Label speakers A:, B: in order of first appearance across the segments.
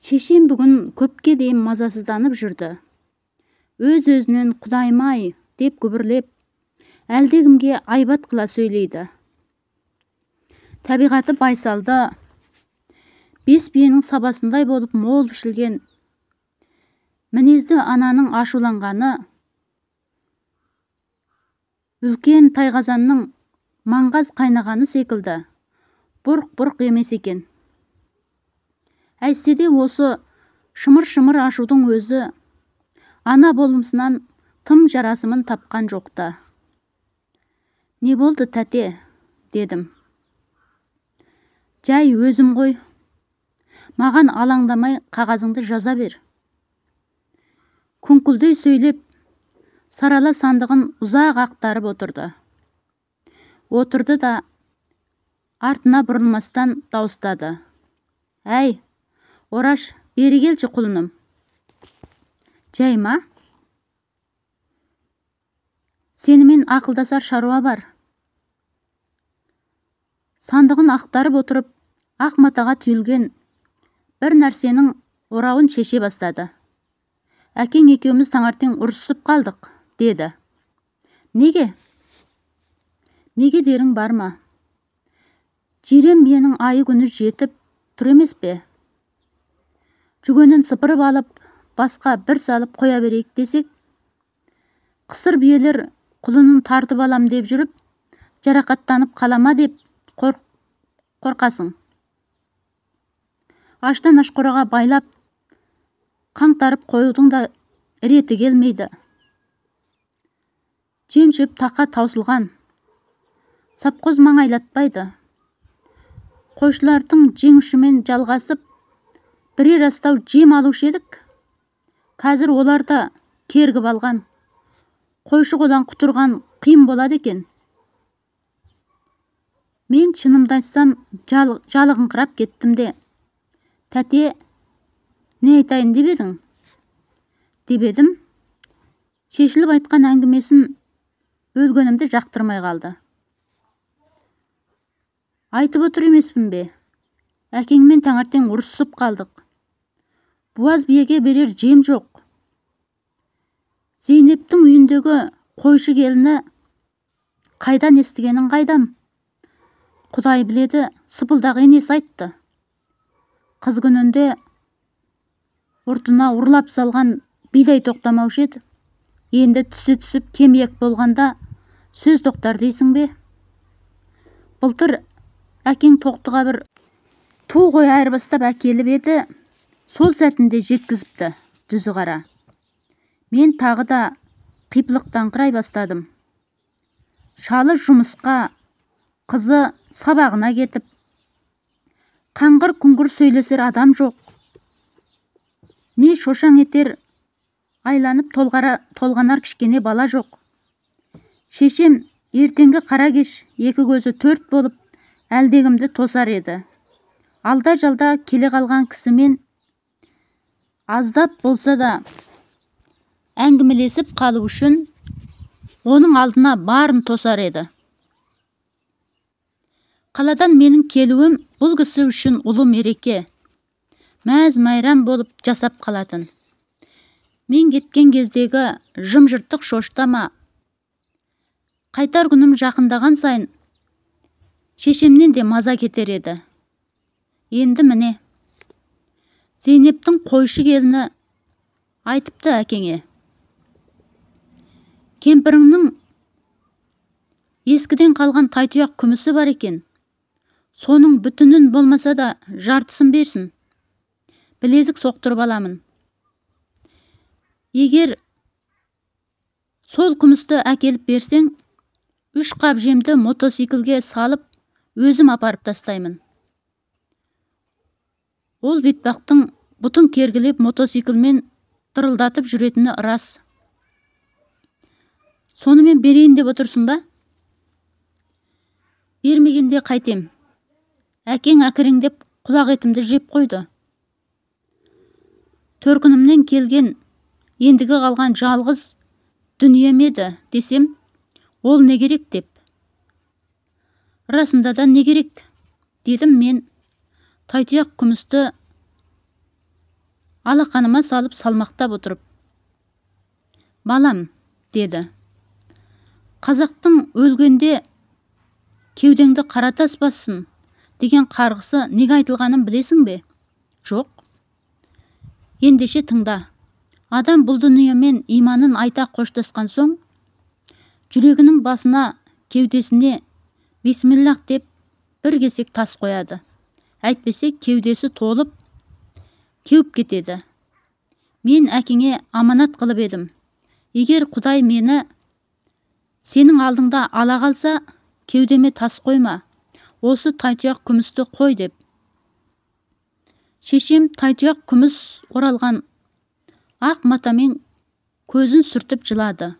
A: Шешем бүгін көпке дейін мазасызданып жүрді. Өз-өзінен Құдайым-ай деп күбірлеп, әлдекімге айбат қыла сөйлейді. Табиғаты байсалды, бес биенің сабасындай болып мол пішілген мінезді ананың ашуланғаны, үлкен тайқазанның маңғаз қайнағаны секілді бұрқ-бұрқ емес екен. Әйтсе де осы шымыр-шымыр ашудың өзі ана болмысынан тым жарасымын тапқан жоқты. Не болды, тәте, дедім. Жай өзім ғой. Маған алаңдамай қағазыңды жаза бер. Күңкілдей сөйлеп, сарала сандығын ұзақ ақтарып отырды. Отырды да артына бұрылмастан дауыстады. Әй, Ораш, бері келші құлыным. Жай ма? Сенімен ақылдасар шаруа бар. Сандығын ақтарып отырып, ақ матаға түйілген бір нәрсенің орауын шеше бастады. Әкең екеуміз таңертең ұрысып қалдық, деді. Неге? Неге дерің бар ма? Жирен биенің айы күні жетіп тұр емес пе? Жүгенін сыпырып алып, басқа бір салып қоя берейік десек, қысыр биелер құлынын тартып алам деп жүріп, жарақаттанып қалама деп қорқасың. Аштан ашқораға байлап, қаңтарып қоюдың да реті келмейді. Жем-шөп таққа таусылған, сапқоз маңайлатпайды. Қойшылардың жең ұшымен жалғасып, бірер астау жем алушы едік. Қазір олар да кергіп алған. Қойшы қолдан құтырған қиын болады екен. Мен шынымды айтсам жалығыңқырап кеттім де. Тәте, не айтайын деп едің? Деп едім. Шешіліп айтқан әңгімесін өлгенімді жақтырмай қалды. Айтып отыр емеспін бе? Әкеңмен таңертең ұрысып қалдық. Буаз биеге берер жем жоқ. Зейнептің үйіндегі қойшы келіні қайдан естігенін қайдам? Құдай біледі, сыпылдақ енес айтты. Қыз күнінде ұртына ұрлап салған бидай тоқтамаушы еді. Енді түсі түсіп кемиек болғанда сөз тоқтар дейсің бе? Былтыр әкең тоқтыға бір ту қой айырбастап әкеліп еді, сол сәтінде жеткізіпті, дүзі қара. Мен тағы да қиплықтаңқырай бастадым. Шалы жұмысқа, қызы сабағына кетіп, қаңғыр-күңгір сөйлесер адам жоқ. Не шошаң етер, айланып толғанар кішкене бала жоқ. Шешем ертеңгі қара кеш екі көзі төрт болып әлдегімді тосар еді. Алда-жалда келе қалған кісімен аздап болса да әңгімелесіп қалу үшін оның алдына барын тосар еді. Қаладан менің келуім бұл кісі үшін ұлы мереке, мәз-майрам болып жасап қалатын. Мен кеткен кездегі жым-жыртық шоштама, қайтар күнім жақындаған сайын шешемнен де маза кетер еді. Енді міне, Зейнептің қойшы келіні айтыпты әкеңе. Кемпіріңнің ескіден қалған тайтұяқ күмісі бар екен. Соның бүтінін болмаса да жартысын берсін. Білезік соқтырып аламын. Егер сол күмісті әкеліп берсең, 3 қап жемді мотоциклге салып, өзім апарып тастаймын. Ол бетпақтың бұтын кергілеп мотоциклмен дырылдатып жүретіні рас. Сонымен берейін деп отырсын ба? Бермегенде қайтем. Әкең әкіреңдеп құлақ етімді жеп қойды. Төркінімнен келген ендігі қалған жалғыз дүнием еді десем, ол не керек деп. Расында да не керек, дедім мен тайтұяқ күмісті алақаныма салып салмақтап отырып: «Балам», деді, «қазақтың өлгенде кеудеңді қара тас бассын деген қарғысы неге айтылғанын білесің бе?» «Жоқ». «Ендеше тыңда. Адам бұл дүниемен иманын айта қоштасқан соң, жүрегінің басына, кеудесіне бисмиллах деп бір кесек тас қояды. Әйтпесе кеудесі толып, кеуіп кетеді. Мен әкеңе аманат қылып едім. Егер Құдай мені сенің алдыңда ала қалса, кеудеме тас қойма, осы тайтұяқ күмісті қой деп. Шешем тайтұяқ күміс оралған ақ матамен көзін сүртіп жылады.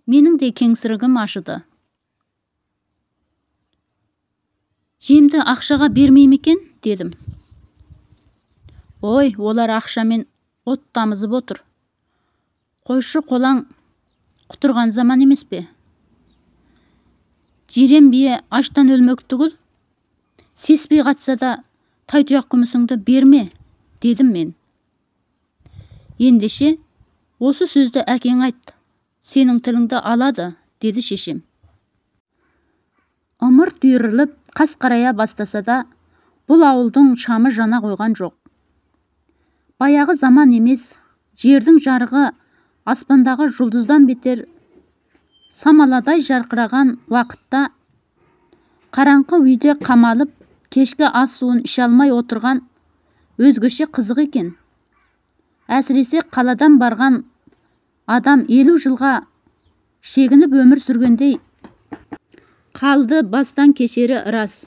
A: Менің де кеңсірігім ашыды. «Жемді ақшаға бермей ме екен?» дедім. «Ой, олар ақшамен от тамызып отыр. Қойшы қолаң құтырған заман емес пе? Жирен бие аштан өлмек түгіл, сеспей қатса да тайтұяқ күмісіңді берме», дедім мен. «Ендеше осы сөзді әкең айт, сенің тіліңді алады», деді шешем. Ымырт үйіріліп, қас қарая бастаса да, бұл ауылдың шамы жана қойған жоқ. Баяғы заман емес, жердің жарығы аспандағы жұлдыздан бетер самаладай жарқыраған уақытта қараңғы үйде қамалып, кешкі ас суын іше алмай отырған өзгеше қызық екен. Әсіресе қаладан барған адам 50 жылға шегініп өмір сүргендей қалды бастан кешері рас.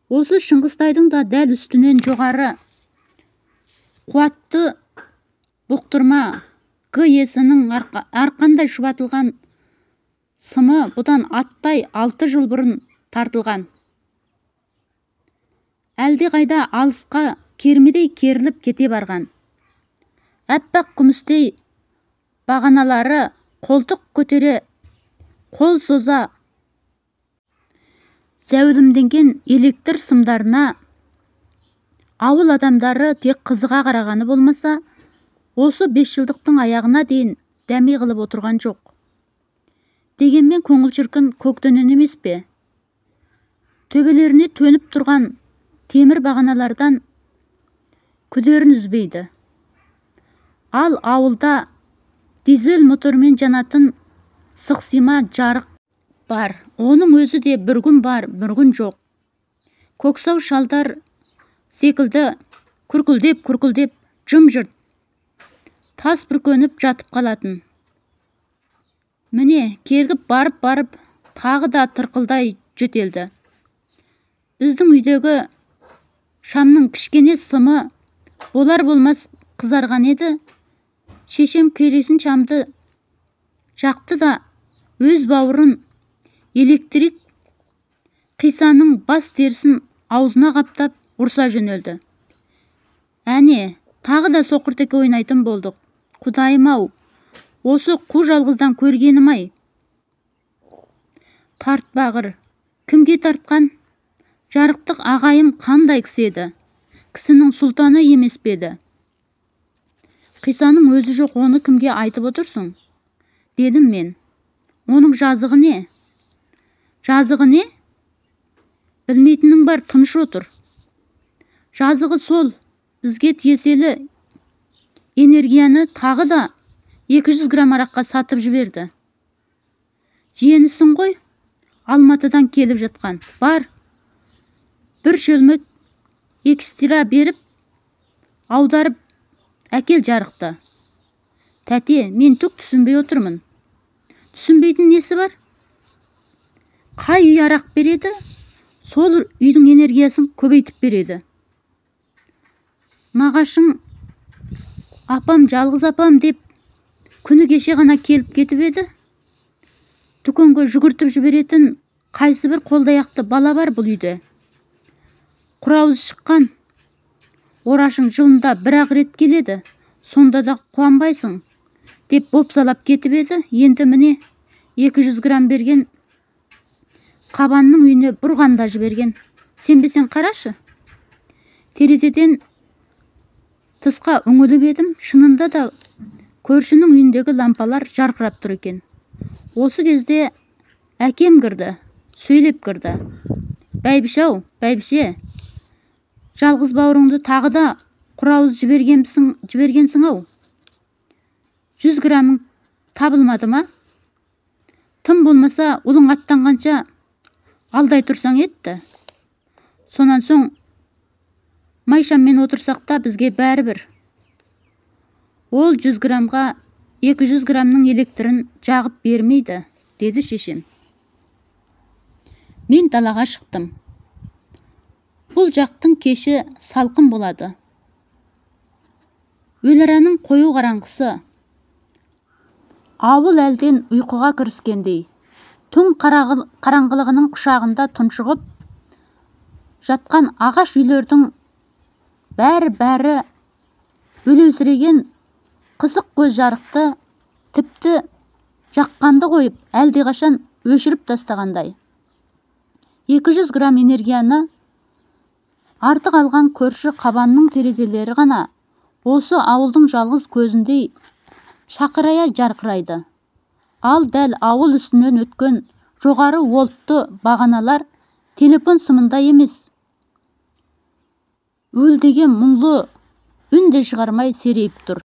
A: Осы Шыңғыстайдың да дәл үстінен жоғары қуатты бұқтырма г-есінің арқандай шұбатылған сымы бұдан аттай 6 жыл бұрын тартылған. Әлде қайда алысқа кермедей керіліп кете барған. Әппақ күмістей бағаналары қолтық көтере, қол соза зәулімденген электр сымдарына ауыл адамдары тек қызыға қарағаны болмаса, осы 5 жылдықтың аяғына дейін дәме қылып отырған жоқ. Дегенмен көңіл шіркін көктөнен емес пе? Төбелеріне төніп тұрған темір бағаналардан күдерін үзбейді. Ал ауылда дизель мотормен жанатын сықсима жарық бар. Оның өзі де бір күн бар, бір күн жоқ. Көксау шалдар секілді күркілдеп жым-жырт тас бүркеніп жатып қалатын. Міне, кергіп барып тағы да тырқылдай жөтелді. Біздің үйдегі шамның кішкене сымы болар болмас қызарған еді. Шешем кересін шамды жақты да өз бауырын электрик қисаның бас терісін аузына қаптап ұрса жөнелді. Әне, тағы да соқыртеке ойнайтын болдық. Құдайым-ау, осы қу жалғыздан көргенім-ай. Тартпағыр, кімге тартқан? Жарықтық ағайым қандай кісі еді? Кісінің сұлтаны емес педі? Қисаның өзі жоқ, оны кімге айтып отырсың? Дедім мен. Оның жазығы не? Жазығы не? Білмейтінің бар, тыныш отыр. Жазығы сол, бізге тиеселі энергияны тағы да 200 грамм араққа сатып жіберді. Жиенісің ғой, Алматыдан келіп жатқан. Бар, бір шөлмек экстра беріп, аударып әкел жарықты. Тәте, мен түк түсінбей отырмын. Түсінбейтін несі бар? Қай үй арақ береді, сол үйдің энергиясын көбейтіп береді. Нағашың апам, жалғыз апам деп күні кеше ғана келіп кетіп еді. Дүкенге жүгіртіп жіберетін қайсы бір қолдаяқты бала бар бұл үйде. Құрауыз шыққан. Орашың жылында бір-ақ рет келеді. Сонда да қуанбайсың деп бопсалап кетіп еді. Енді міне 200 грамм берген қабанның үйіне бұрғанда жіберген. Сенбесең қарашы. Терезеден Тысқа үңіліп едім, шынында да көршінің үйіндегі лампалар жарқырап тұр екен. Осы кезде әкем кірді, сөйлеп кірді. Бәйбіше-ау, бәйбіше, жалғыз бауырыңды тағы да құрауыз жібергенсің-ау. 100 грамың табылмады ма? Тым болмаса, ұлың аттанғанша алдай тұрсаң етті. Сонан соң майшаммен отырсақ та бізге бәрібір. Ол 100 грамға 200 грамның электрін жағып бермейді, деді шешем. Мен далаға шықтым. Бұл жақтың кеші салқын болады. Өліраның қою қараңғысы. Ауыл әлден ұйқыға кіріскендей, түн қараңғылығының құшағында тұншығып жатқан ағаш үйлердің бәрі өлеусіреген қызық көз жарықты, тіпті жаққанды қойып, әлдеқашан өшіріп тастағандай. 200 грамм энергияны артық алған көрші қабанның терезелері ғана осы ауылдың жалғыз көзіндей шақырая жарқырайды. Ал дәл ауыл үстінен өткен жоғары волтты бағаналар телефон сымындай емес. Өлдеген мұңлы үн де шығармай серейіп тұр.